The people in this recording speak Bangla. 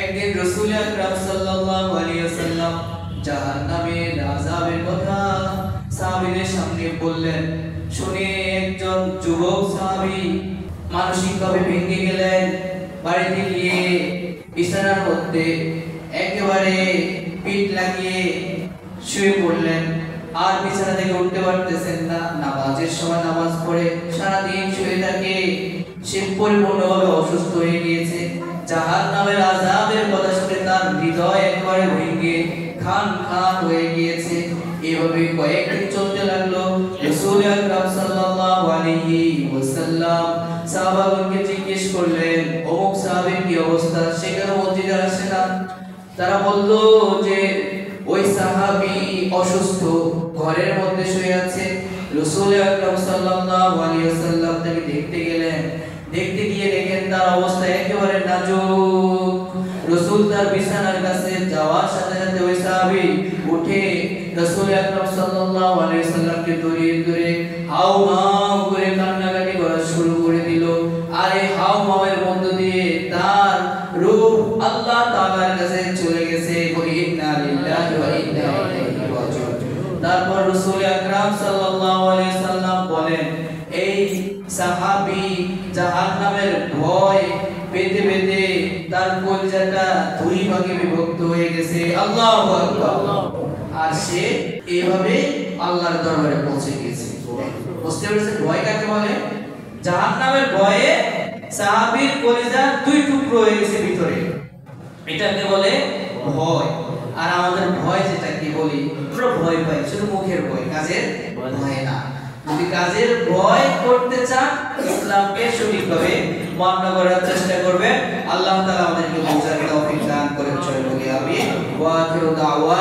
একদিন রাসূল আকরাম সাল্লাল্লাহু আলাইহি ওয়াসাল্লাম জাহান্নামের আযাবের কথা সাহাবীদের সামনে বললেন। শুনে একজন যুবক সাহাবী মানসিকভাবে ভেঙে গেলেন। বাড়িতে গিয়ে বিছানার মধ্যে একেবারে পিঠ লাগিয়ে শুয়ে পড়লেন। আর বিছানা থেকে উঠতে পারতেছেন না। নামাজের সময় নামাজ পড়ে সারাদিন শুয়ে থাকে। সে পরিপূর্ণভাবে অসুস্থ হয়ে গিয়েছে। জাহান্নামের আযাবের কথা শুনে তার হৃদয় একেবারে ভেঙে খান খান হয়ে গিয়েছে। এভাবে কয়েকদিন চলতে লাগলো। রাসূল আকরাম সাল্লাল্লাহু আলাইহি ওয়াসাল্লাম সাহাবাগণকে জিজ্ঞেস করলেন, অমুক সাহাবীর কি অবস্থা? সে কেন মসজিদে আসে না? তারা বলল যে ওই সাহাবী অসুস্থ, ঘরের মধ্যে শুয়ে আছে। রাসূল আকরাম সাল্লাল্লাহু আলাইহি ওয়াসাল্লাম তাকে দেখতে গেলেন। দেখতে গিয়ে দেখেন তার অবস্থা একেবারে নাজুক। রাসূল তার বিছানার কাছে যাওয়ার সাথে সাথে ওই সাহাবী উঠে রাসূল আকরাম সাল্লাল্লাহু আলাইহি ওয়াসাল্লামকে জড়িয়ে ধরে হাউমাউ করে কান্নাকাটি করা শুরু করে দিল। আর এই হাউমাউয়ের মধ্য দিয়ে তার রূহ আল্লাহ তাআলার কাছে চলে গেছে। ইন্না লিল্লাহি ওয়া ইন্না ইলাইহি রাজিউন। তারপর রাসূল আকরাম সাল্লাল্লাহু আলাইহি ওয়াসাল্লাম বলেন, এই সাহাবী জাহান্নামের ভয় পেতে পেতে তার কলিজাটা দুই ভাগে বিভক্ত হয়ে গেছে। আল্লাহু আকবার। আর সে এইভাবে আল্লাহর দরবারে পৌঁছে গিয়েছে। বুঝতে পেরেছেন ভয় কাকে বলে? জাহান্নামের ভয়ে সাহাবীর কলিজা দুই টুকরো হয়ে গেছে ভিতরে। এটাকে বলে ভয়। আর আমাদের ভয় যেটাকে বলি, পুরো ভয় পাই, শুধু মুখের ভয়, কাজের ভয় না। যদি কাজের ভয় করতে চান, ইসলামকে সঠিকভাবে মান্য করার চেষ্টা করবেন। আল্লাহ তাআলা আমাদেরকে বোঝার তৌফিক দান করেন। আমিন। ওয়া আখিরু দাওয়া।